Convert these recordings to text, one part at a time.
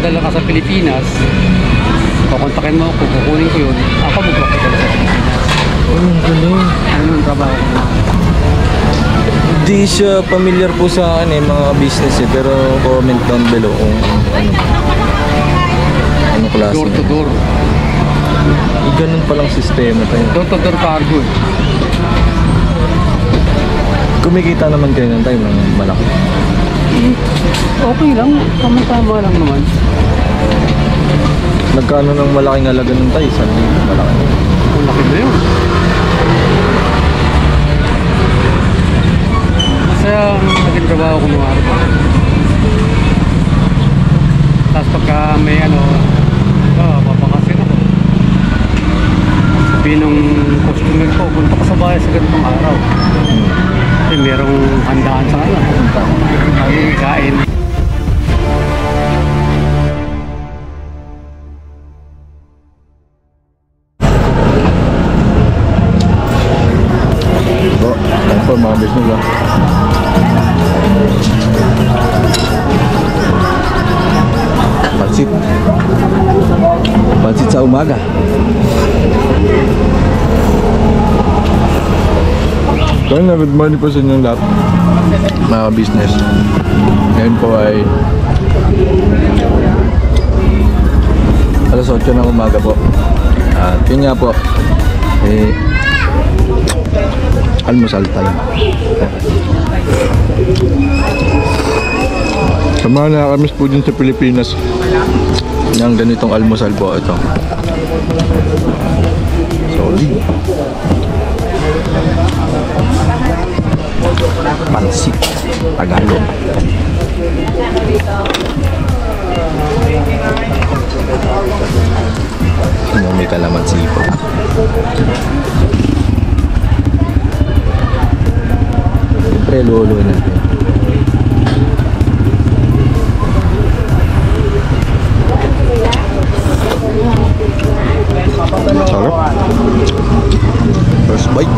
magpapadala ka sa Pilipinas, kukontakin mo ako, kukunin ko yun, ako magpapadala sa Pilipinas. Galing. Ano yung trabaho ko? Hindi siya familiar po sa akin mga business pero comment down below kung ano klase. Door to door. Ganun palang sistema tayo. Door to door cargo eh. Kumikita naman kayo ng time ng malaki. Okay lang, tama lang naman. Nagkano ng malaking halaga ng tayo? Saan yung malaki? Ang laki na yun. Masaya ang naging trabaho ko nung araw. Tapos pagka may papakasin ako. Sabihin ng customer ko, punta ko sa bahay sa ganitong araw. Kasi merong handaan sa kanila. Kain. Thanks for mga business lang. Pansit. Pansit sa umaga. Kaya na good morning po sa inyong lahat mga business. Ngayon po ay alas 8 ng umaga po. At yun nga po almusal time. Sa mga nakakamiss po din sa Pilipinas ng ganitong almusal po ito. Solid. Pansit Tagalog. May kalamansi po. Siyempre lolo natin. Sarap. First bite.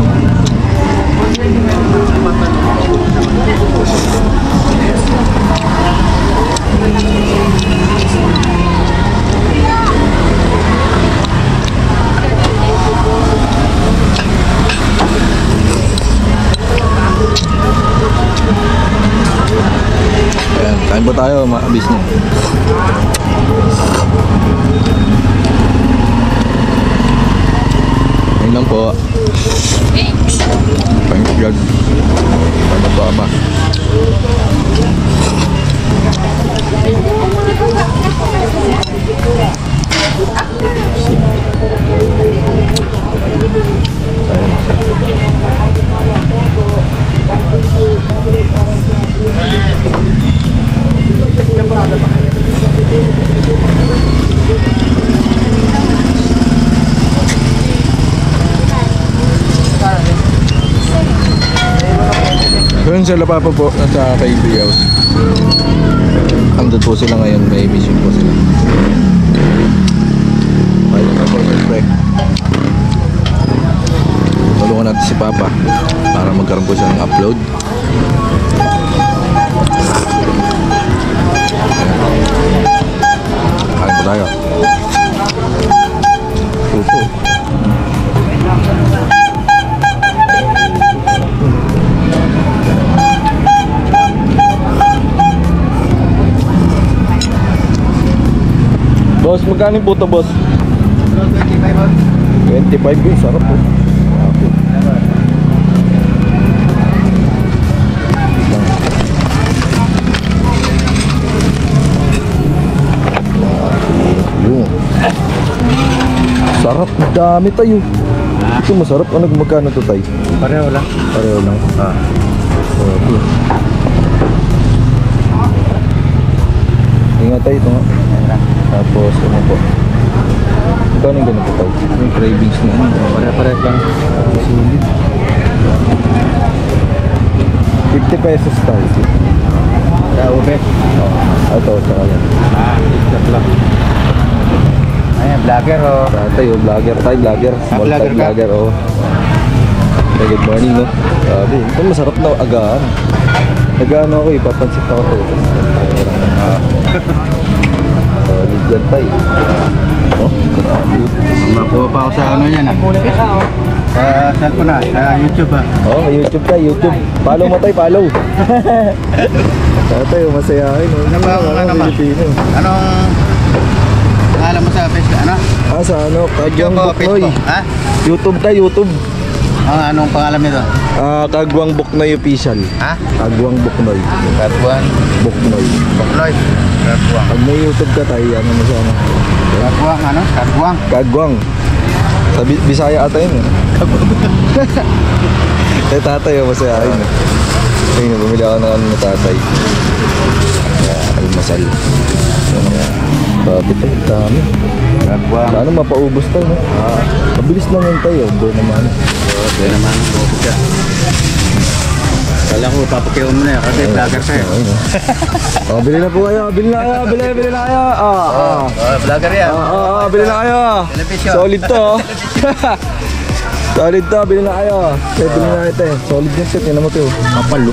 Ayan, kain po tayo mga business. Ayun lang po. Thank God. Tama po ama. Yun sila pa po nasa KB House. Andun po sila ngayon, may mission po sila. Ayun na po, siyempre. Tulungan natin si Papa para magkaroon po siya ng upload. Kain po tayo. Pupo. Boss, magkano po ito, boss? 25 yun, sarap po. Sarap, dami tayo. Ito masarap. Ano, magkano ito tayo? Pareho lang. Pareho lang. Okay. Ingat tayo ito nga. Tapos ano po? Ito anong ganito tayo? May cravings na ano? Pare-pares lang. Sulit. 50 pesos tayo. Kaya ube. Ito, saka yan. Isap lang. Ayan, vlogger o. Tayo, vlogger tayo, vlogger. Small vlogger time ka? vlogger, oh. Okay, good morning, no? Sabi, ito masarap na agaan. Agaan ako, ipapansit ako ito. yan tay. Oh, grabe. Makuha pa ako sa ano yan ah. Sa cellphone na, sa YouTube ah. Oh, may YouTube tayo, YouTube. Follow mo tayo, follow. Tatay, masayahin. Ano ba, ano ba? Pilipino. Anong pangalan mo sa Facebook? Ano? Ah, sa ano? Kagwang YouTube o Buknoy. Facebook? Ha? YouTube tayo, YouTube. Anong pangalan nito? Kagwang Buknoy official. Ha? Kagwang Buknoy. Katuan. Buknoy. Bukloy. Katuan. Pag may YouTube ka tayo, ano mo sa ano? Katuan ano? Katuan. Kagwang. Sa Bisaya ata yun eh. Eh tatay, masayahin eh. Ayun, bumili ako ng ano na tatay. Almasal. Grabe tayo, dami. Katuan. Sana mapaubos tayo, no? Mabilis lang yun tayo, doon naman. Doon naman. Bukod ka. Kala ko papakiyaw mo na yan kasi vlogger ka eh. Oh, bili na po kayo, bili na kayo, bili na kayo. Vlogger yan. Bili na kayo. Television. Solid to. Solid to, bili na kayo. Kaya bili na ito eh. Solid yung set, yun naman ito. Kapalo.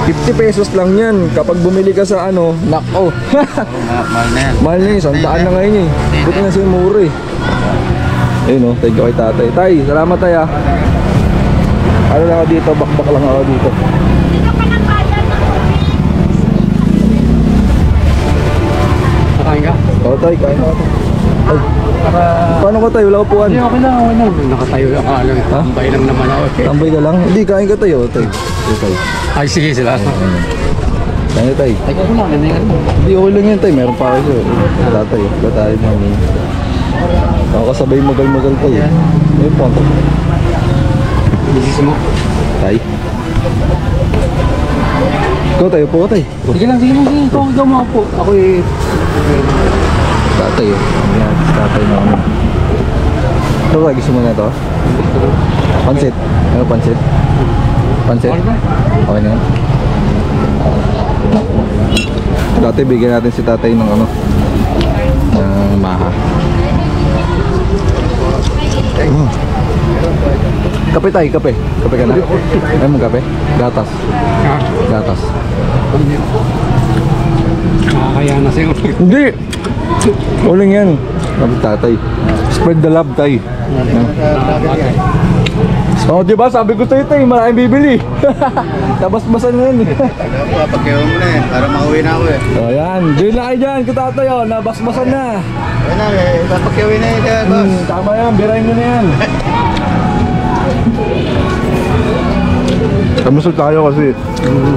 50 pesos lang yan. Kapag bumili ka sa ano, nako. Mahal na yan. Mahal na yun, 100 na ngayon eh. Buti na siya mura eh. Ayun o, thank you kay tatay. Tay, salamat tay ah. Ano lang ako dito, bakbak lang ako dito. Nakain ka? Oo tay, kain ako. Ay, paano ka tayo? Wala upuan. Hindi, okay lang, okay lang. Nakatayo lang ka lang. Ha? Tambay lang naman ako. Tambay ka lang? Hindi, kain ka tayo. Tay. Tay. Ay, sige sila. Kain ka tay. Ay, ko lang, ganyan mo. Hindi, okay lang yun tay. Meron pa kayo. Tatay. Tatay, mami. Ako kasabay magal-magal tayo. Ayun po. Bisis mo. Tay. Ikaw tayo po ka tay. Sige lang, sige lang. Ikaw mo po. Ako eh. Tatay oh. Ayan, tatay na kami. Ito ba, gusto mo na ito? Pansit. Ano pansit? Pansit? Okay na yan. Dati bigyan natin si tatay ng ano, ng maha. Kape tayo, kape. Kape ka na? Ayaw mo kape? Gatas. Gatas. Nakakaya na sa'yo. Hindi! Uling yan. Sabi tatay. Spread the love tay. Oh, di ba? Sabi ko sa'yo tay, maraming bibili. Tabas-basan na yan eh. Papakiyaw mo na eh. Para makauwi na ako eh. So yan, diyan na kayo dyan, kitatay oh, nabas-basan na. Ayun na eh. Papakiyawin na yun boss. Tama yan, birahin mo na yan. Kamusta tayo kasi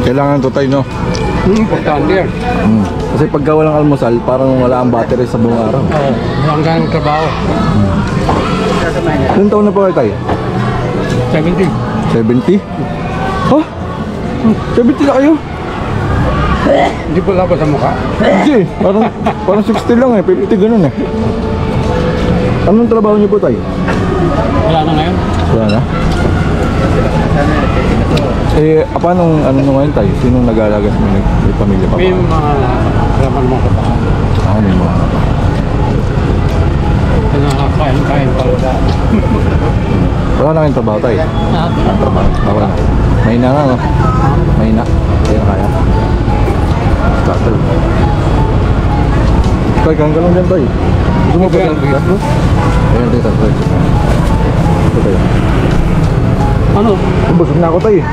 kailangan to tayo no? Importante yan. Kasi pagka walang almusal, parang wala ang battery sa buong araw. Oo. Hanggang trabaho. Ilang taon na po kayo tayo? 70. 70? Oh? 70 na kayo? Hindi po labas sa mukha. Hindi, parang 60 lang eh, 50 ganun eh. Anong trabaho niyo po tayo? Wala na ngayon. Wala na? Eh, paano ano nung ngayon tayo? Sinong nag-aalaga sa mga may pamilya pa? May mga kalaman mo ka pa. Ako may mga Nakakain pa. wala na kayong trabaho tayo? Trabaho. Wala na. Mahina nga no? Mahina. Hindi na kaya. Tatay. Tay, kang galong dyan tayo. Gusto mo ba Ayan, ng gas mo? Ayan tayo, tatay. Ito tayo. Ano? Busog na ako tayo.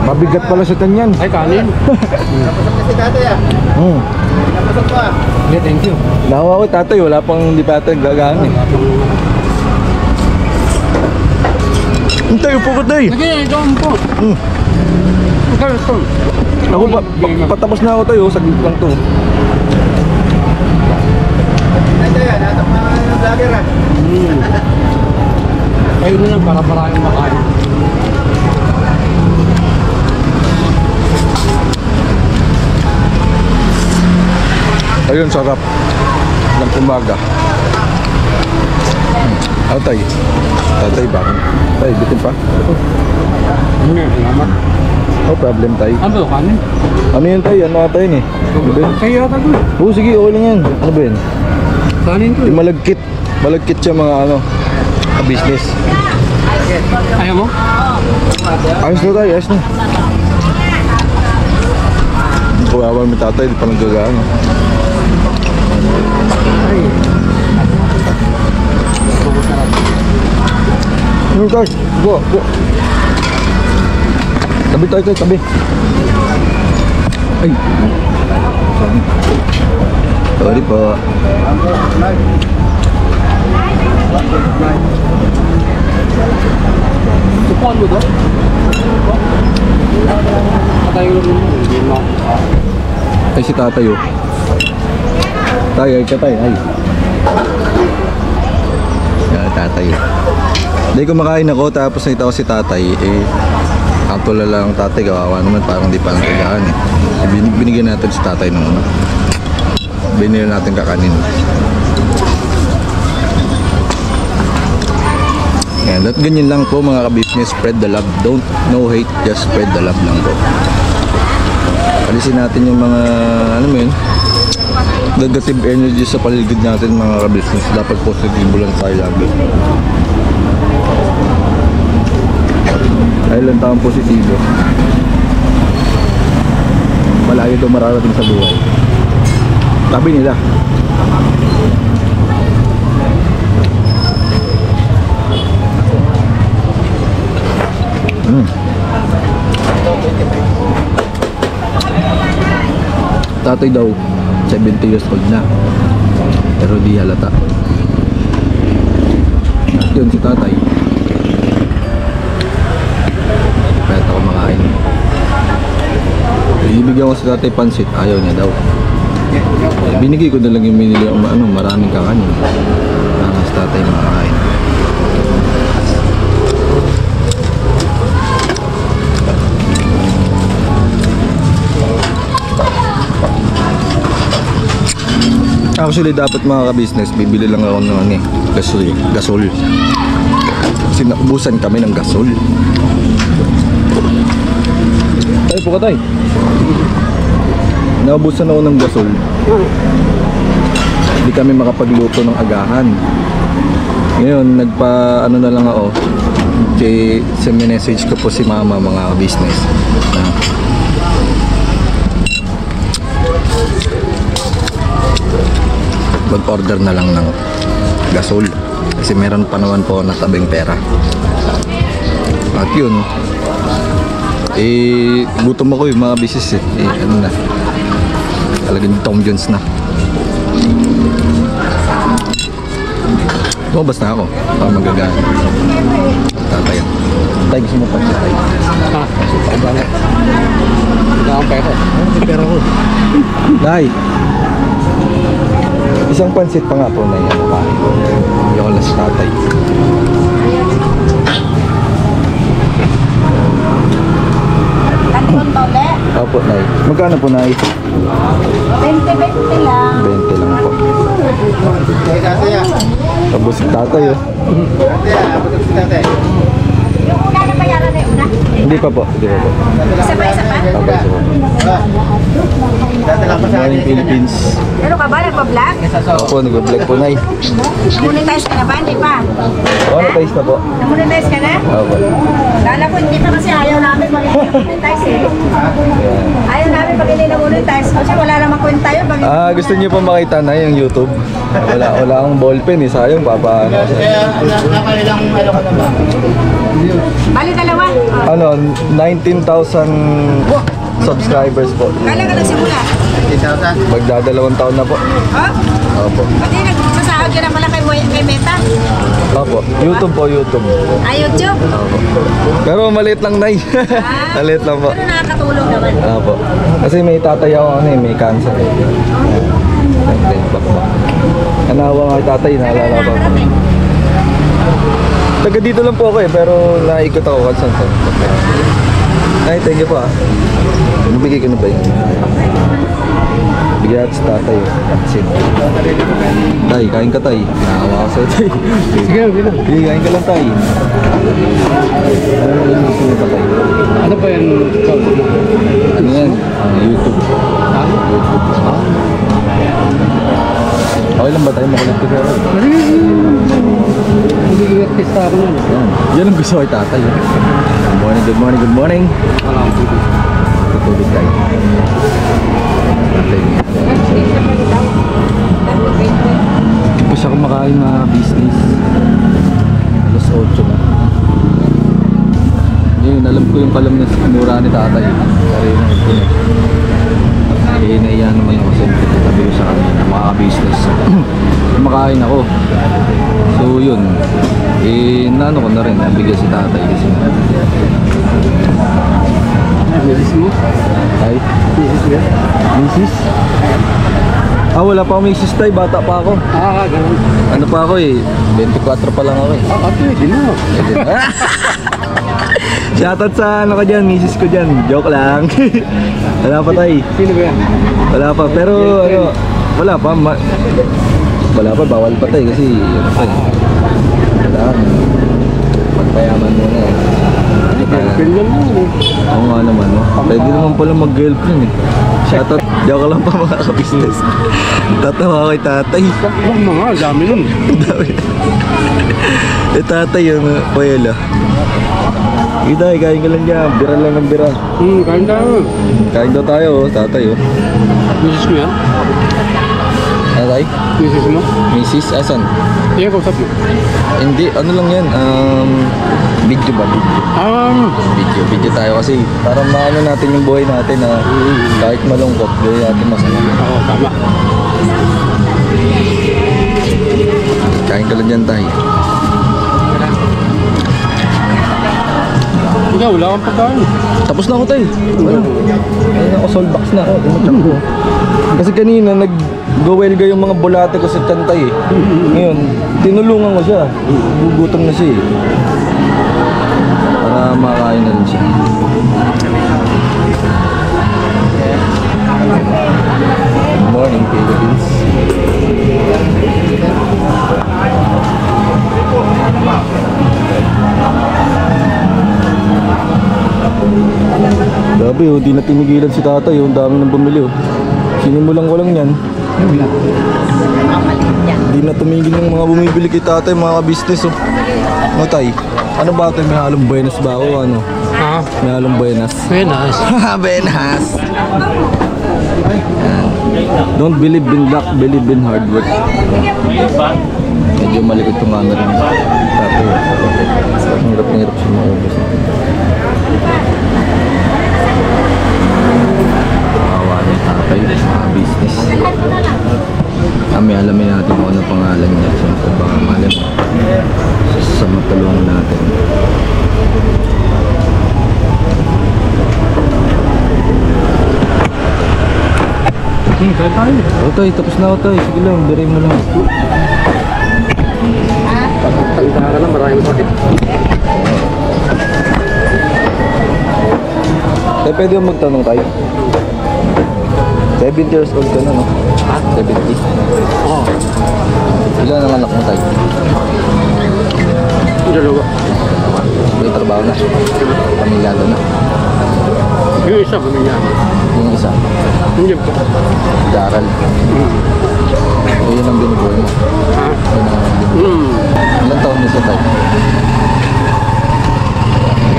Mabigat pala sa tanyan. Ay, kanin. Napasok na si tatay ah. Napasok pa. Yeah, thank you. Nahawa ko tatay, wala pang hindi pa tayo gagaan eh. Hintay, upo ko tayo. Sige, ito ang po. Ito. Ako patapos na ako tayo, saglit lang to. Tatay ah. Natak na ng vlogger ah. Kayo na lang para maraming makain. Ayun, sarap ng umaga. Tay. Tatay ba? Tay, bitin pa? Salamat. No problem, tay. Ano ba kanin? Ano yun, tay? Ano ata yun eh? Ano ba yun? Sa'yo yata ko. Oo, sige, okay lang yan. Ano ba yun? Kanin ko. Yung malagkit. Malagkit siya mga ano, business. Ayaw mo? Ayos na tayo, ayos na. Kuwawan mo tatay, di pa nagagaan. Ay. Ano guys? Go. Tabi tayo guys, tabi. Ay. Sorry po. Tupuan mo doon? Patay ko lang mo. Hindi mo. Ay si tatay oh. Tay, ay. Yan, tatay. Hindi kumakain ako tapos nakita ko si tatay ang tulala lang tatay, kawawa naman, parang di pa lang kailangan binigyan natin si tatay ng binili natin kakanin. Yan, at ganyan lang po mga ka-business, spread the love, don't no hate, just spread the love lang po. Alisin natin yung mga negative energy sa paligid natin mga ka-business. Dapat positive lang tayo lagi. Dahil lang taong positibo, malayo daw mararating sa buhay. Sabi nila. Tatay daw 70 years old na, pero di halata. At yun si tatay, kahit ako makain, ibigyan ko si tatay pansit, ayaw niya daw. Binigay ko na lang yung binili ang maraming kakanin para si tatay makain. Actually, dapat mga ka-business, bibili lang ako ng gasol. Kasi naubusan kami ng gasol. Tayo po ka tayo. Naubusan ako ng gasol. Hindi kami makapagluto ng agahan. Ngayon, nagpa-ano na lang ako. Message ko po si mama mga ka-business. Mag-order na lang ng gasol kasi meron pa naman po natabing pera. At yun, gutom ako yung mga business ano na, talagang Tom Jones na. Lumabas na ako para magagana. Tatay, tayo gusto mo pa siya tayo. Ako ba na? Hindi akong pera. Pera ko. Day, isang pansit pa nga po na yan. Yung alas tatay. Tatlong tole. Opo, Nay. Magkano po, Nay? 20 lang. 20 lang po. Tapos si tatay oh. Yung una na bayaran na yung una? Hindi pa po. Isa pa? Tapos po. Good morning, Philippines. Pero ka ba? Nagpa-vlog? Opo, nag-vlog po, Nay. Namonetize ka na ba? Hindi pa. Oh, na-taste na po. Namonetize ka na? Opo. Kala ko hindi pa kasi ayaw namin mag-monetize eh. Ayaw namin pag hindi na-monetize kasi wala namang kwenta yun. Gusto niyo pa makita na yung YouTube? Wala akong ballpen eh. Sayang, papaano siya. Bali dalawa. Ano, 19,000 subscribers po. Kailan ka nagsimula? Magdadalawang taon na po. Oh? Opo. Pati nagsasahod ka na pala kay Meta? Opo. YouTube po, YouTube. YouTube? Opo. Pero maliit lang, Nay. Maliit lang po. Pero nakakatulong naman. Opo. Kasi may tatay ako may cancer. Anawa nga kay tatay, naalala ko. Taga dito lang po ako pero naikot ako kalsan to. Ay, thank you po Nabigay ko na ba yun? Bigyan sa tatay. Sin. Tay, kain ka tay. Naawa ako sa'yo tay. Sige, okay lang. Sige, kain ka lang tay. Ano na lang gusto mo pa tay? Ano ba yan? Ano yan? YouTube. Ha? YouTube. Okay lang ba tayo makulit ka pero? Hindi artista ako nun. Yan ang gusto kay tatay. Good morning. Wala akong tubig. Tutulog tayo. Tatay niya. Hindi pa siya kumakain na business. Alas 8 na. Ngayon, alam ko yung kalam na sinura ni tatay. Karina ko na. Eh, naiyan naman ako siyempre. Sabi ko sa kanya na makaka-business. Kumakain ako. So yun. Eh, naano ko na rin. Nabigyan si tatay kasi. Misis mo? Ay? Misis mo? Misis? Ah, wala pa ako misis tayo. Bata pa ako. Ganun. Ano pa ako eh. 24 pa lang ako eh. Pwede na. Shoutout sa ano ka dyan, misis ko dyan. Joke lang. Wala pa tayo. Sino ba yan? Wala pa. Pero ano, wala pa. Wala pa. Bawal pa tayo kasi ano pa eh. Wala. Magpayaman muna eh. Girlfriend lang mo eh. Oo nga naman. No? Pwede naman pala mag-girlfriend eh. Shoutout. Joke lang pa mga ka-business. Tatawa kay tatay. Wag mga, dami nun. Dami. Eh tatay yung Puela. Kita, kain ka lang dyan. Bira lang ng bira. Kain tayo. Kain daw tayo, oh. Tatay, oh. Misis mo yan? Tatay? Misis mo? Mrs. Asan? Iya, kausap mo. Hindi, ano lang yan. Video ba? Video. Video tayo kasi para maano natin yung buhay natin na kahit malungkot, buhay natin masaya. Oo, tama. Kain ka lang dyan, tay. Ikaw, wala kang pagkain. Tapos na ako, tay. Ayun ako, soul box na ako. Tumutsak ko. Kasi kanina, nag-gowelga yung mga bulate ko sa tantay eh. Ngayon, tinulungan ko siya. Gugutom na siya eh. Para makain na rin siya. Good morning, Philippines. Grabe oh, di na tinigilan si tatay oh, ang dami nang bumili oh. Sinimulan ko lang yan. Di na tumigil ng mga bumibili kay tatay, mga business oh. Ano tay? Ano ba ito? May halong buenas ba ako? Ano? Ha? May halong buenas. Buenas. Buenas! Don't believe in luck, believe in hard work. Medyo malikot yung camera niya. Tatay oh. Ang hirap na hirap siya maubos. Kawawa niya tatay, mga business. Kami alamin natin kung ano pangalan niya. Siyempre baka malam sa matulungan natin. Kaya tayo. O tay, tapos na ako tay. Sige lang, biray mo lang. Tanda ka na, maraming sakit. Tay, pwede yung magtanong tayo? 70 years old ka na, no? Ha? 70? Oo. Ilan ang anak mo tayo? Dalawa. May trabaho na? Pamilyado na? Yung isa, pamilya. Yung isa? Hindi po. Daral? Yun ang binubuhay mo? Ha? Yun ang binubuhay. Ilan taon na siya tayo?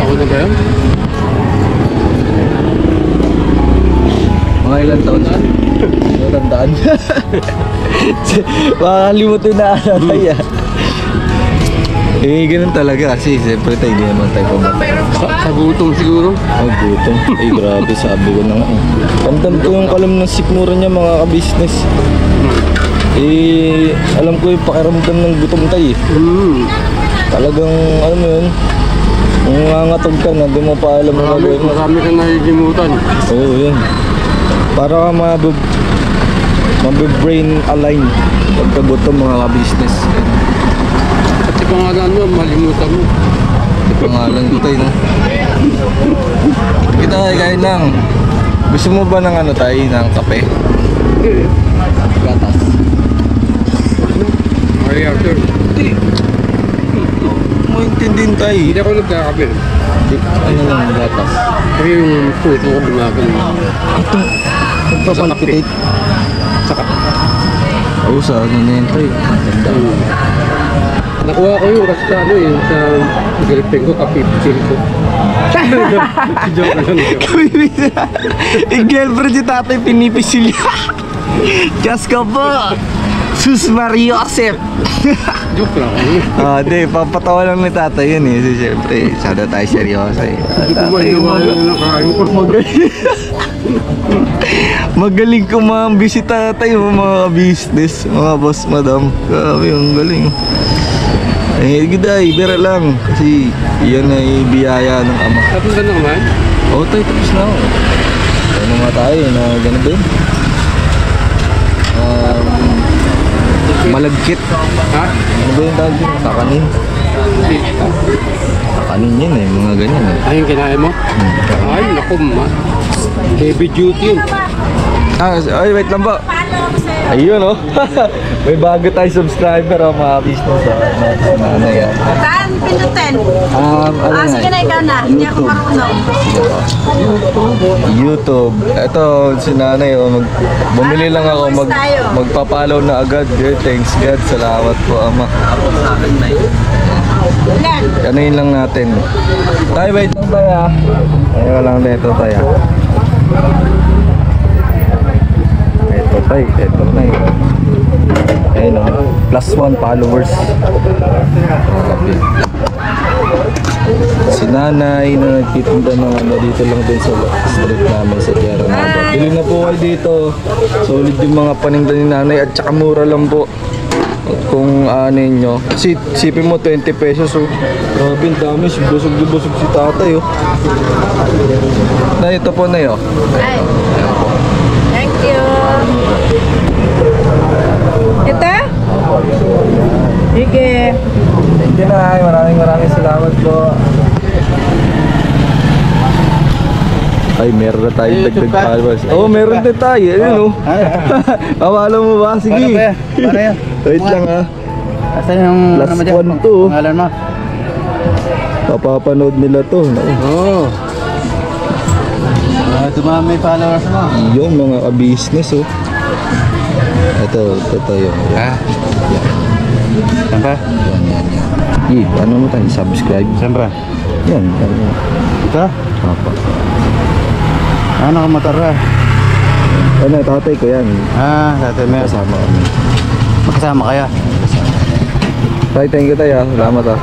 Ako na ba yan? Mga ilan taon siya? Tandaan. Makakalimutin na tayo ah. Eh, ganun talaga kasi siyempre tayo, hindi naman tayo pabata. Sa gutom siguro. Oh, gutom. Ay, grabe, sabi ko na nga eh. Ramdam ko yung kalam ng sikmura niya, mga ka-business. Eh, alam ko yung pakiramdam ng gutom tayo eh. Talagang, alam mo yun, nangangatog ka na, di mo pa alam ang gagawin mo. Marami kang nakikilimutan. Oo, yun. Para ka mabe-brain align pagkagutom, mga ka-business. At yung pangalan mo, malimutan mo. Pangalan ko tayo, no? Kita kain lang. Gusto mo ba ng ano tayo, ng kape? Gatas. Okay, Arthur. Hindi. Maintindihin tayo. Hindi ako nagkakape. Ano lang, gatas. Kasi yung puso ko bumagal. Ito, nagpapalpitate. Saka. Oo, sa ano na yun tayo. Ganda. Nakuha ko yung kasi sa ano yun, sa girlfriend ko, kapipil ko. Joke lang. Eh, girlfriend si tatay pinipisil niya. Just ka po. Sus Mario Josep. Joke lang. Di, papatawa lang ni tatay yun eh. So, siyempre, sana tayo seryoso eh. Magaling kumambi si tatay, mga business, mga boss, madam. Grabe, ang galing. Eh, giday, bira lang. Kasi yan ay biyaya ng ama. Tapos ba naman? Oo, tayo, tapos na ako. Ano nga tayo, na gano'n din? Malagkit. Ha? Ano ba yung tawag yun? Kakanin. Kakanin yun eh, mga ganyan eh. Ay, yung kinain mo? Ay, naku ma. Heavy duty yun. Ay, wait lang ba? Ayun oh. May bago tayo subscriber oh, mga business oh. Nanay ah. Saan pindutin? Ano Sige na, ikaw na. Hindi ako marunong. YouTube. Ito si nanay oh, bumili lang ako, magpa-follow na agad. Good, thanks God. Salamat po ama. Ilan? Ano yun lang natin. Tay, wait lang tayo ah. Ayaw lang dito tayo. Ito tay, ito na yun. Ayun o, +1 followers. Si nanay na nagtitinda ng ano dito lang din sa street namin sa Tierra Nava. Bili na po kayo dito. Solid yung mga paninda ni nanay at saka mura lang po. At kung ano nyo, sipin mo 20 pesos oh. Grabe, ang dami, busog si tatay oh. Na ito po na yun. Ay. Thank you. Ito? Sige. Thank you na, maraming salamat po. Ay, meron na tayo dagdag followers. Oo, meron din tayo. Ayun oh. Awala mo ba? Sige. Para yan. Wait lang ha. Asan yung +1 to. pangalan mo? Papapanood nila to. Oo. Dumami followers mo. Yung mga ka-business oh. Ito yung. Ha? Saan ba? Yan. Ano mo tayo? Subscribe. Saan ba? Yan. Ito? Apa. Ano ka motor ba? Ano, tatay ko yan. Tatay mo. Kasama kami. Magkasama kayo? Tay, thank you tayo. Salamat ah.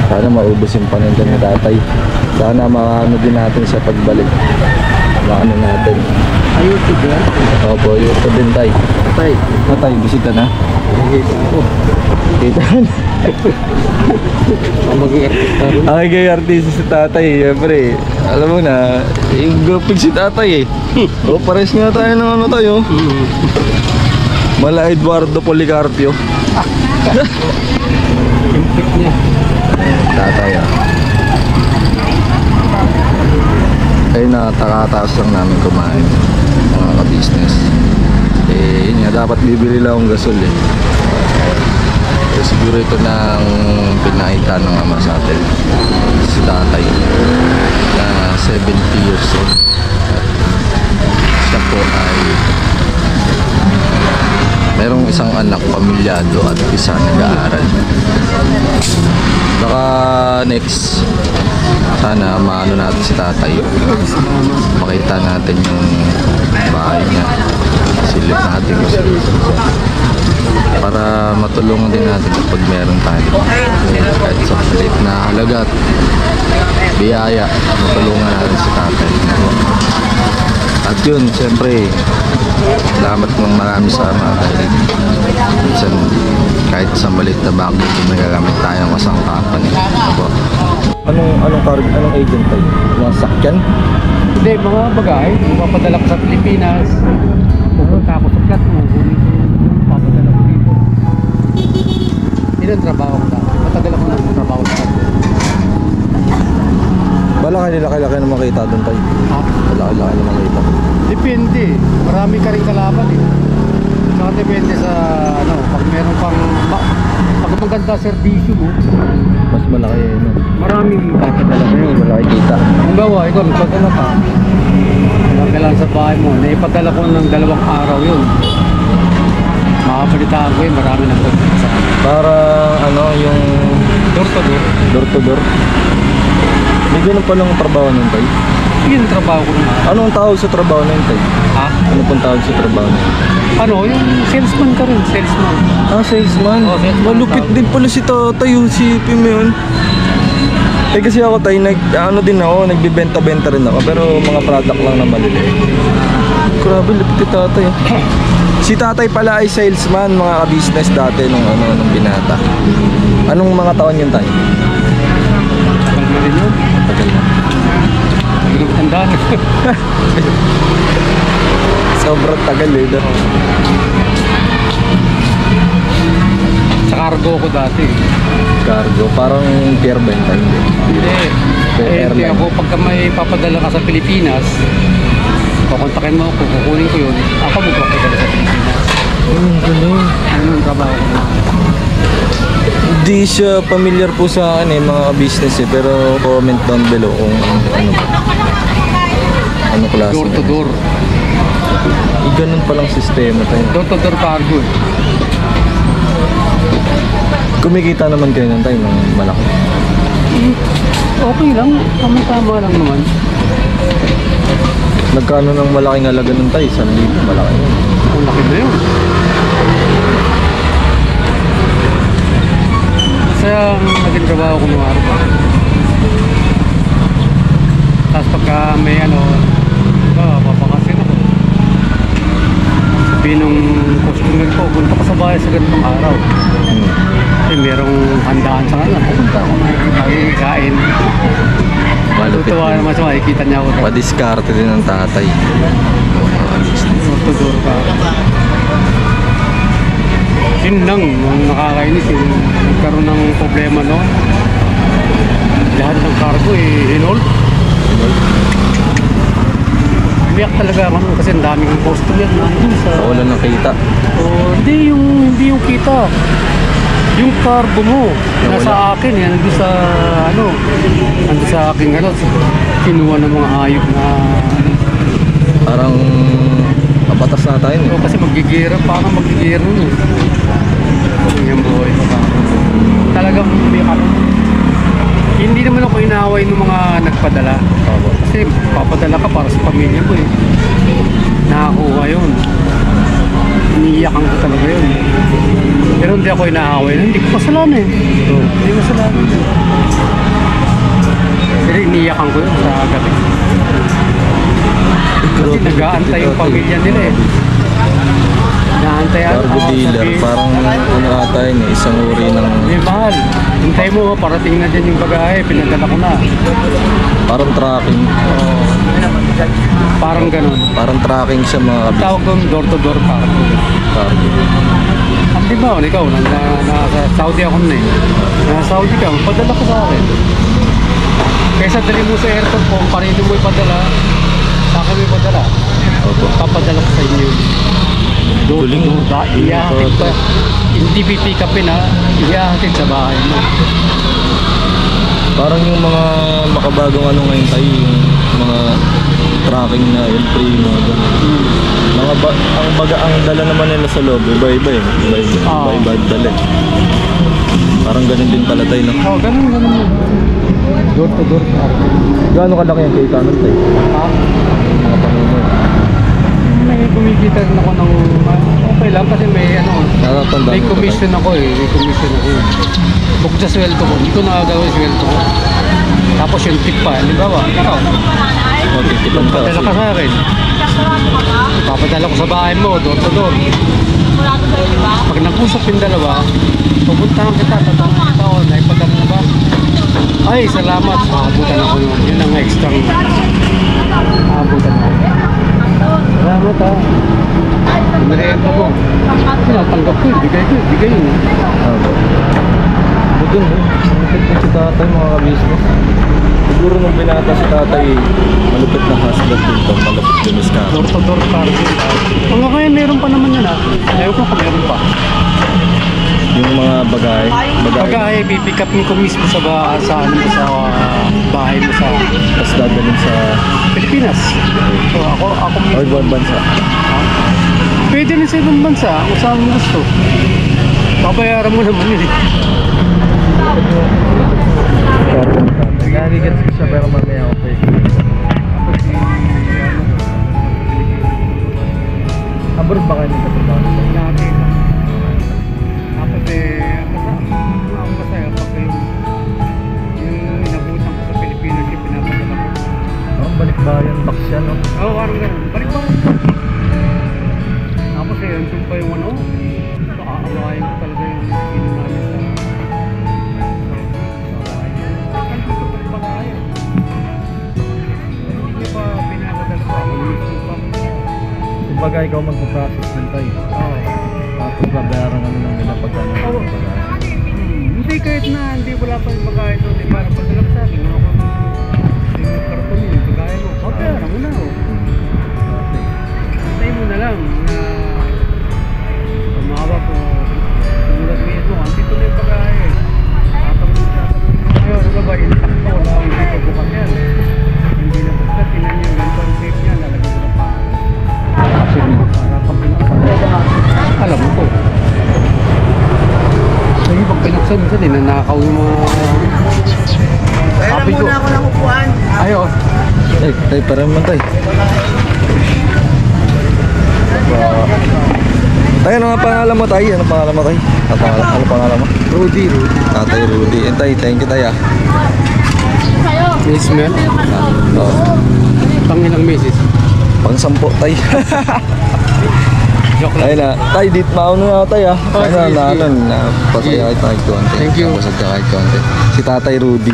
Sana maubos yung paninda ni tatay. Sana maano din natin sa pagbalik. Maano natin. YouTube yan? Opo, YouTube din tay. Tay, tay, bisita na. Kita na. Ang magiging artista si tatay, siyempre. Alam mo na, yung gupig si tatay eh. O, pares nga tayo ng ano tayo. Mala Eduardo Policarpio. Impik niya. Tatay ah. Ay nakataas lang namin kumain mga ka-business. Eh yun nga, dapat bibili lang akong gasol eh. Siguro ito nang pinakita ng ama sa atin, si tatay na 70 years old. At siya po ay merong isang anak pamilyado at isa nag-aaral. Baka next sana maano natin si tatay, makita natin yung bahay niya, silip natin para matulungan din natin kapag meron tayo kahit sa maliit na halaga at biyaya, matulungan natin si tatay. At yun, siyempre salamat ng marami sa mga dahil minsan kahit sa maliit na bagay may gagamit tayong kasangkapan eh. Anong agent tayo? Mga sakyan? Hindi, mga bagay. Mapadala ko sa Pilipinas. Pupunta ako sa flat mo. Papadala ko dito. Ilan trabaho ko na? Matagal ako ng trabaho sa akin. Bala laki na makita doon tayo. Ha? Laki na makita. Depende. Marami ka rin kalaban eh. Saka depende sa ano, pag meron pang pag maganda serbisyo mo, Mas malaki no? maraming papadala ko yun. Malaki kita. Halimbawa, ikaw nagpadala ka. Malaki lang sa bahay mo. Naipadala ko ng 2 araw yun. Makapalitaan ko yun. Marami nang pagkita sa akin. Para ano yung Door to door. door to door. May ganun palang trabaho nun tayo. Yun ang trabaho ko naman. Ano ang tawag sa trabaho na yun, tay? Ha? Ano pong tawag sa trabaho na yun? Ano, yung salesman ka rin, salesman. Ah, salesman. Oh, salesman Malupit tawag. din pala si tatay, yung sipin mo yun. Eh kasi ako tay, ano din ako, nagbibenta-benta rin ako, pero mga product lang na maliliit. Grabe, lupit ni tatay. Si tatay pala ay salesman, mga ka-business dati nung binata. Anong mga taon yun tayo? Tagal na rin yun. Tagal na. Tagal na tandaan. Sobrang tagal eh. Sa cargo ko dati. Cargo, parang pier ba yun tayo? Hindi. Hindi Airline. ako, pagka may papadala ka sa Pilipinas, kukontakin mo ako, kukunin ko yun, ako magpapadala sa Pilipinas. Galing. Ano yung trabaho ko na? Hindi siya familiar po sa akin mga business eh, pero comment down below kung ano ba. Ano klase. Door to door. Ganun palang sistema tayo. Door to door cargo eh. Kumikita naman kayo ng tayo ng malaki. Okay lang, tama-tama lang naman. Nagkano ng malaking halaga ng tayo? 1,000, malaki yun. Ang laki na yun. Kaya naging trabaho ko nung araw pa. Tapos pagka may papakasin ako. Sabihin nung customer ko, punta ko sa bahay sa ganitong araw. Eh, merong handaan sa kanya. Pupunta ako na kain. Malupit Tutuwa din. naman siya, makikita niya ako. Padiskarte din ng tatay. Door ka. Yun lang, nung nakakainis, yung nagkaroon ng problema, no? Lahat ng cargo, hinold. Umiyak talaga ako nun kasi ang daming customer nandun sa... Wala nang kita. Oh, hindi yung kita. Yung cargo mo, nasa akin, yan, nandun sa, nandun sa akin, kinuha ng mga hayop na, Parang kabatas na tayo eh. kasi magigira, parang magigira nun eh. Yung buhay ko pa. Talagang umiyak ako. Hindi naman ako inaaway ng mga nagpadala. Kasi papadala ka para sa pamilya mo eh. Nakakuha yun. Iniiyakan ko talaga yun. Pero hindi ako inaaway. Hindi ko kasalanan eh. Hindi ko kasalanan. Pero iniiyakan ko yun sa gabi. Kasi nag-aantay yung pamilya nila eh. Naantay Cargo dealer, parang ano ata yun eh, isang uri ng... May mahal. Hintay mo, parating na dyan yung bagahe. Pinadala ko na. Parang tracking. Parang ganun. Parang tracking siya mga kabis. Tawag doon door-to-door cargo. Cargo. Di ba, ikaw, nasa Saudi ako na eh. Nasa Saudi ka, padala ko sa akin. Kaysa dali mo sa airport ko, parino mo ipadala, sa akin mo ipadala. Opo. Papadala ko sa inyo. Galing. Iyahatid pa. Hindi pipick upin ha, iyahatid sa bahay mo. Parang yung mga makabagong ano ngayon tayo, yung mga tracking na entry, mga ganun. Ang dala naman nila sa loob, iba-iba eh. Iba-iba dala eh. Parang ganun din pala tayo, no? Oh, ganun. Door to door cargo. Gaano kalaki yung kita nun tayo? Ha? Mga panunoy. May kumikita rin ako ng okay lang kasi may Natatandaan may mo ba commission ako eh. May commission ako. Bukod sa sweldo ko, hindi ko nakagawin sweldo ko. Tapos yung tip pa, di ba ba? Ikaw, Magtitipan ka padala kasi. ka sa akin. Papadala ko sa bahay mo, door to door. Pag nag-usap yung dalawa, pupuntahan kita, tatangan kita o, naipadala na ba? Ay, salamat. Makabutan ako yun. Yun ang extra. Makabutan ako. Salamat ha. Merienda mo. Tinatanggap ko yun. Bigay yun. Opo. Doon eh. Malupit na si tatay mga ka-business. Siguro nung binata si tatay, malupit na husband dito. Malupit din is Door to door cargo. Hanggang ngayon meron pa naman yan ha. Ayaw ko kung meron pa. Yung mga bagay. Pagka pipick up ko mismo sa bahay mo sa Tapos dadalhin sa Pilipinas. So ako mismo. ibang bansa. Pwede rin sa ibang bansa kung saan mo gusto. Babayaran mo naman yun eh. Nagagigets ko siya pero mamaya ako pwede. Abroad ba kayo nagtatrabaho? Lagi. Tapos ako masaya pag yung inabutan ko sa Pilipinas yung pinapadala ko. Oh, balikbayan, box yan, no? Oo, parang ganun. Balik ba? Tapos andun pa yung ano, nakakalawain ko talaga yung ino namin sa hindi niya pa pinapadala ko. Ako mismo pa. Kumbaga ikaw magpo-process ng tayo. Oo. Tapos babayaran kami ng nila pagkano. Oo. Hindi kahit na hindi wala pa yung pagkain doon, eh, para padala sa akin, ako yung karton mo, yung pagkain mo, papayaran mo na o. Hintay mo na lang na tumawag ko, tumulat mismo, andito na yung pagkain. Tatanong mo ngayon, ano ba, intakto, wala akong dito bukas yan. Hindi na basta, tinan niyo yung ganito ang tape niya, lalagay ko na pa. Para pag pinakasal. Alam mo ko. Sige, pag pinaksan, minsan ninanakaw yung mga... Kaya muna ako ng upuan. Ayaw. Tay, parang man tay. Tay, ano nga pangalan mo tay? Ano pangalan mo tay? Ano pangalan mo? Rudy. Tatay Rudy. Eh, tay, thank you tay ah. Miss Mel. Oo. Pangilang misis. Pang-sampo tay. Joke lang. Ay na, tay, dit mauna na tay ah. Oh, sige, sige. Pasaya kahit kahit konti. Thank you. Pasag ka kahit konti. Si Tatay Rudy.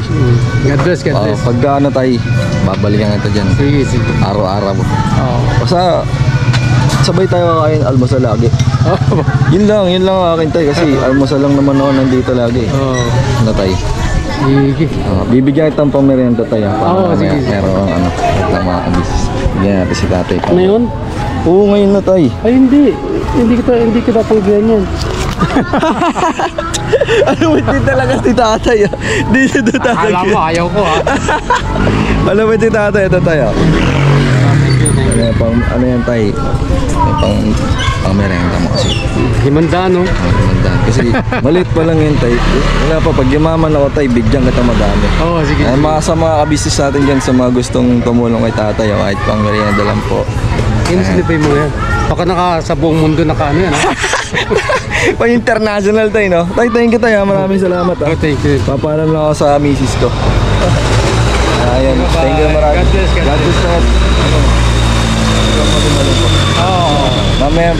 God bless, God Oo, bless. pagka ano tay, babalikan kita dyan. Sige, sige. Araw-araw. Oo. Basta, sabay tayo kakain almusal lagi. Yun lang ang akin tay. Kasi almusal lang naman ako nandito lagi. Oo. Ano tay? Sige. Bibigyan kitang pamerienda tayo. Oo, sige, sige. Pero ano, lang mga kabis. Bigyan natin si tatay. Ano yun? Oo, ngayon na tay. Ay, hindi. Hindi kita pagbihan yan. Ano ba din talaga si tatay? Di siya doon tatay. Alam mo, ayaw ko ha. Ano ba si tatay? Ito tayo. Ano yan tay? Pang merenda mo kasi. Himanda, no? Himandaan. Kasi maliit pa lang yun tay. Wala pa, pag yumaman ako tay, bigyan kita madami. Oo, sige. Ay, sa mga kabisnes natin dyan, sa mga gustong tumulong kay tatay, kahit pang merienda lang po. Inusilipay mo yan. Baka sa buong mundo nakaano yan, ha? Pang international tay, no? Tay, thank you tay, ha? Maraming salamat ha. Oh, thank you. Papalam lang ako sa misis ko. Ayan, thank you maraming. God bless, God God bless lahat. Oo. Mamaya,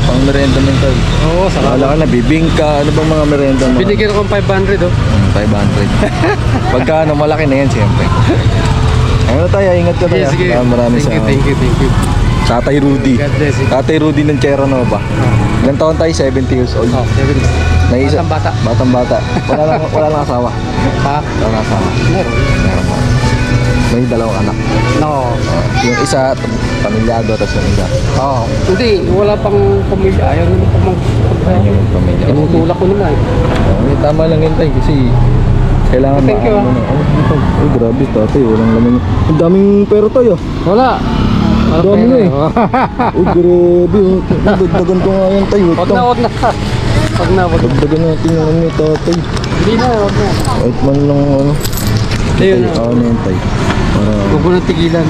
pang merenda mo tayo. Oo, Wala ka na, bibingka, ano bang mga merenda mo? Binigyan ako ng 500, oh. 500. Pagka ano, malaki na yan siyempre. Ano tayo, ingat ka tayo. Sige, sige. Maraming Thank you. Tatay Rudy. God bless you. Tatay Rudy ng Cherra Nova. Ilang taon tayo? 70 years old. Oh, 70. Naisa, Batang-bata. Batang-bata. Wala lang asawa. Pa? Wala lang asawa. Meron. Meron mo. May dalawang anak. No. Yung isa, pamilyado, tapos yung isa. Oo. Hindi, wala pang pamilya. Ayaw naman pang Yung pamilya. tinutulak ko naman. Tama lang yun tayo kasi kailangan Thank you, maano na. Ay, grabe tatay, walang laman. Ang daming pera tayo. Wala. Ang dami na eh. Uy, grabe. Dagdagan ko nga yan tayo. Wag na. Dagdagan natin yung ano tatay. Hindi na, wag na. Kahit man lang ano. Ayun na. Ano yan tayo. Para Huwag mo nang tigilan.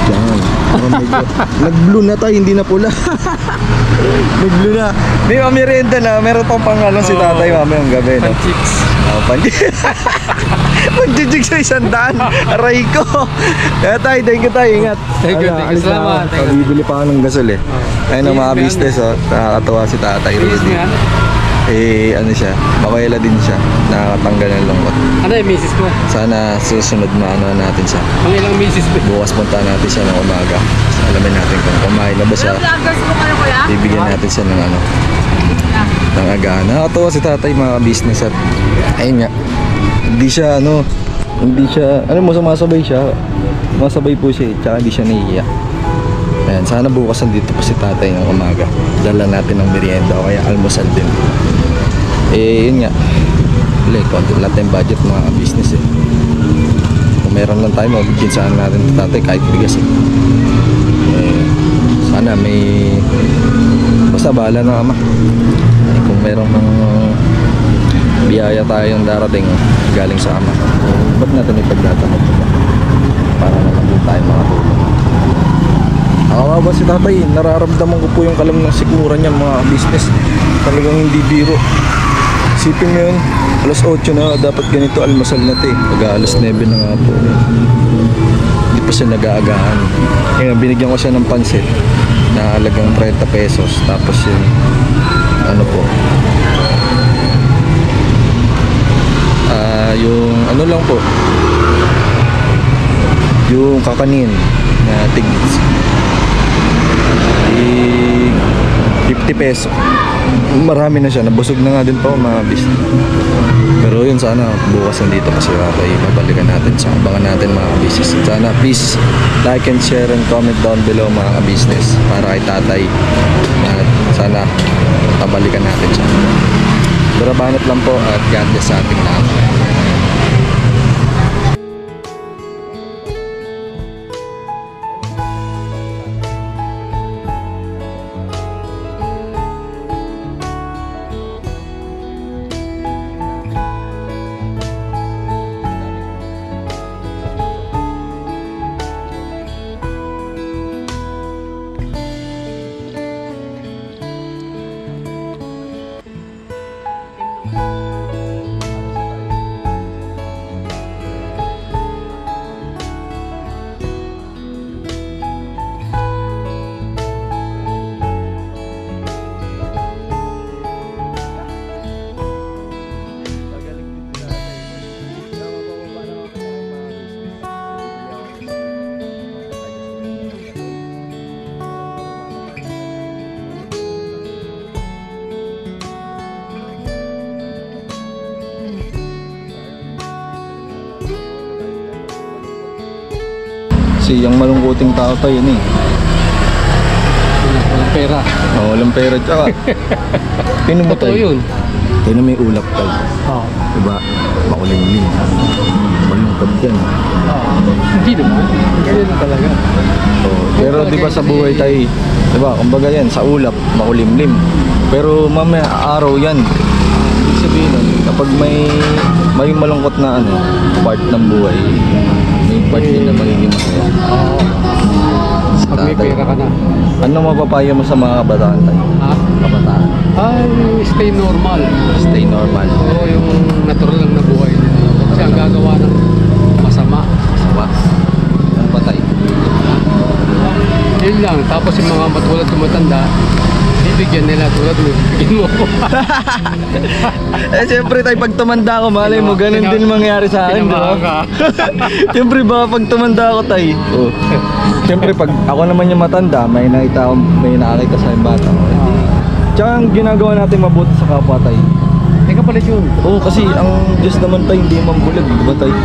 dyan. Para medyo nag-blue na tayo, hindi na pula. Nag-blue na. May merienda na. Meron pang pangalan si tatay mamayang gabi. No? Pan-chips. Mag-jig sa 100. Aray ko. Kaya tayo, thank you tayo. Ingat. Thank you. Alis na Salamat. ako. Bibili pa ako ng gasol eh. Ayun ang mga business oh. Nakakatawa si tatay. Misis mo Rudy. yan? Ano siya, mabawela din siya. Nakakatanggal ng lungkot. Ano yung misis mo? Sana susunod maano natin siya. Ang ilang misis mo? Bukas punta natin siya ng umaga. Alamin natin kung kumain na ba siya. Vloggers mo kayo, kuya? Bibigyan natin siya ng ano. Ng agahan. Nakakatawa si tatay mga business at ayun nga. Hindi siya sumasabay siya. Masabay po siya tsaka hindi siya naiiyak. Ayan, sana bukas nandito pa si tatay ng umaga. Dala natin ng merienda o kaya almusal din. Yun nga. Konti lang tayong budget mga business eh. Kung meron lang tayo, mabigyan saan natin si tatay kahit bigas eh. Sana may basta bahala ng ama. Kung meron ng biyaya tayong darating galing sa ama, ba't natin ipagdatamot ito? Para naman din tayo makatulong. Nakawawa si tatay. Nararamdaman ko po yung kalam ng sikmura niya mga business. Talagang hindi biro. Isipin mo yun, alas 8 na, dapat ganito almasal na te. Pag alas 9 na nga po. Hindi pa siya nag-aagahan. Kaya binigyan ko siya ng pansit na halagang 30 pesos. Tapos yun, ano po, yung ano lang po, yung kakanin na tigits 50 peso. Marami na siya, nabusog na nga din po mga business. Pero yun, sana bukas nandito pa si tatay. Babalikan natin siya, abangan natin mga business. Sana please like and share and comment down below mga business para kay tatay. At sana babalikan natin siya. Pero banat lang po at God bless sa ating lahat. Kasi yung malungkuting tao tayo yun eh. Walang pera. Walang pera tsaka. Tingnan mo Totoo tayo. yun. Tingnan mo yung ulap tayo. Oo. Diba? Makulimlim. Malungkot yan. Hindi naman. Ganyan na talaga. Pero diba sa buhay tayo, diba? Kumbaga yan, sa ulap, makulimlim. Pero mamaya araw yan. Ibig sabihin nun, kapag may malungkot na ano, part ng buhay, may part din na magiging masaya. Oo. Pag may Tatay. pera ka na. Ano mapapayo mo sa mga kabataan tayo? Ha? Kabataan. Ay, stay normal. Stay normal. Oo, yung natural lang na buhay nila. Kasi ang gagawa ng masama. Diba? Ano ba tayo? Yun lang. Tapos yung mga matulad tumatanda, bibigyan nila tulad mo. Bibigyan mo ko. Eh siyempre tayo pag tumanda ako, malay mo ganun din mangyari sa akin, di ba? Tinamaan ka. Siyempre baka pag tumanda ako tayo. Oh. Siyempre pag ako naman yung matanda, may nakita ako, may nakakita sa yung bata. Tsaka ang ginagawa natin mabuti sa kapwa tayo. Teka pala yun. Oo, kasi ang Diyos naman tayo hindi mambulag, di ba tayo?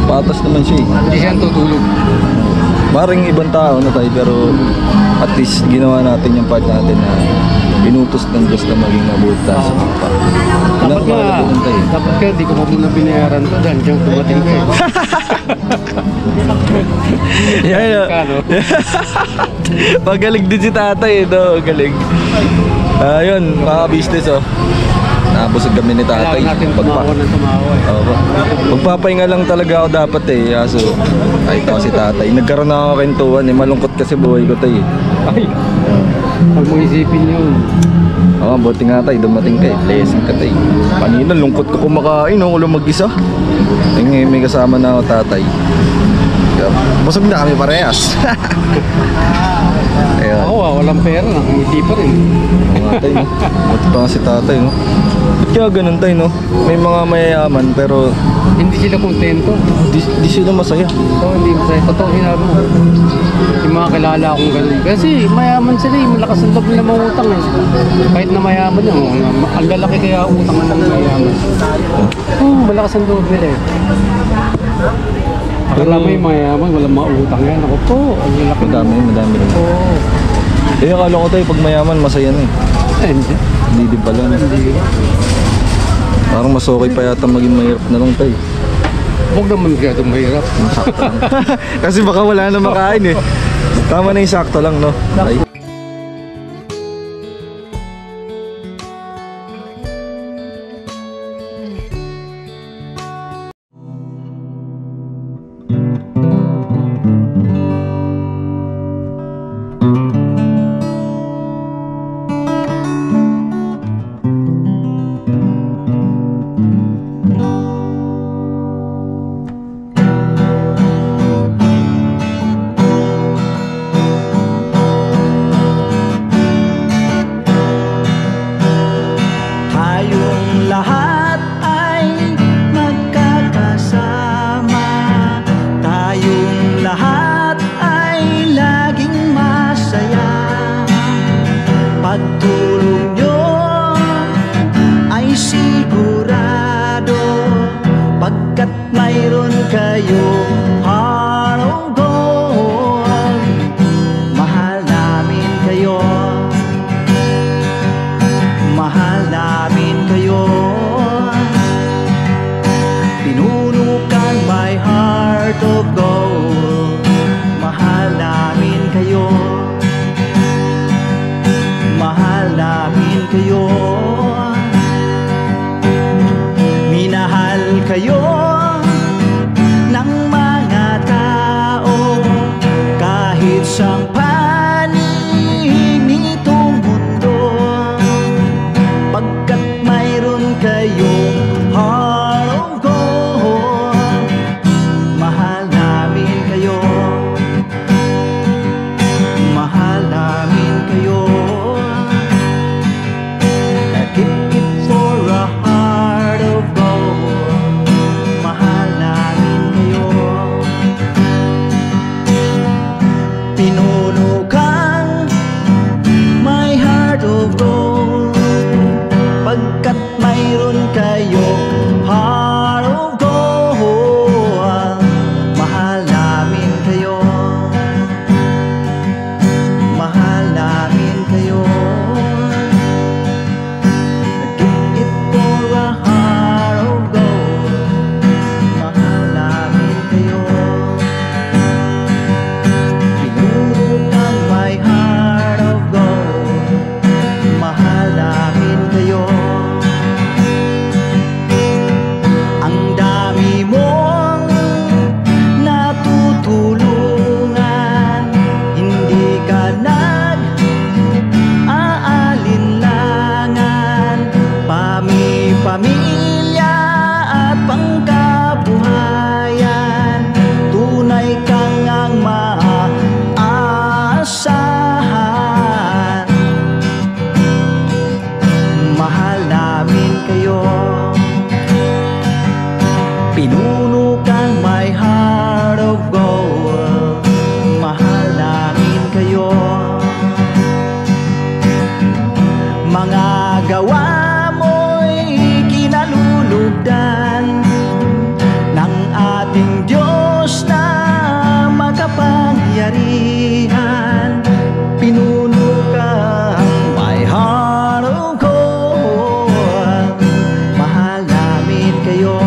Patas naman siya eh. Hindi siya tutulog. Maring ibang tao na tayo, pero at least ginawa natin yung part natin na binutos ng Diyos na maging mabuti tayo sa kapwa. Dapat nga, di ko pa muna binayaran to dahil dyan dumating ka eh. Yeah, Kano? Magaling din si tatay ito, galing. Ayun, mga business oh. Nabusog kami ni tatay. Kailangan natin tumawa ng tumawa eh. Oo. Magpapahinga lang talaga ako dapat eh. Kaso, kahit ako si tatay. Nagkaroon na ako kwentuhan eh. Malungkot kasi buhay ko tayo eh. Ay, huwag mo isipin yun. Oo, buti nga tayo. Dumating ka eh. Blessing ka tayo. Kanina, lungkot ko kumakain. Ako lang mag-isa. Eh, ngayon may kasama na ako tatay. Kaya, busog na kami parehas. Ayun. Ako walang pera, nakangiti pa rin. Oo nga tayo, no? Buti pa nga si tatay, no? Ba't kaya ganun tayo, no? May mga mayayaman, pero Hindi sila kontento. di sila masaya. Oo, hindi masaya. Totoo sinabi mo. Yung mga kilala akong ganun. Kasi mayaman sila eh. Malakas ang loob nila mangutang eh. Kahit na mayaman yun. Ang lalaki kaya utang ng mayaman. Malakas ang loob nila eh. Akala mo yung mayaman, walang mautang yan. Ako po, ang lalaki. Madami rin. Oo. Eh, akala ko tayo, pag mayaman, masaya na eh. Hindi. Hindi din pala, no? Parang mas okay pa yata maging mahirap na lang tayo. Huwag naman masyadong mahirap. Sakto lang. Kasi baka wala na makain eh. Tama na yung sakto lang, no? Ay. kayo ng mga tao kahit sang panig nitong mundo, pagkat mayroon kayong heart of gold. Mahal namin kayo, mahal namin kayo. Keep it for a heart of gold. Mahal namin kayo. Pinuno kang my heart of gold, pagkat mayroon kayo heart of gold. Mahal namin kayo, mahal namin kayo. Keep it for a heart of gold. Mahal namin kayo. Pinuno kang my heart of gold. Mahal namin kayo. Ang dami mong natutulungan, hindi ka nag-aalinlangan. Pamilya at pangkabuhayan, tunay kang ang maaasahan. Mahal namin kayo. Pinuno kang my heart of gold. Mahal namin kayo. Mga gawa mo'y kinalulugdan ng ating Diyos na makapangyarihan. Pinuno kang my heart of gold. Mahal namin kayo.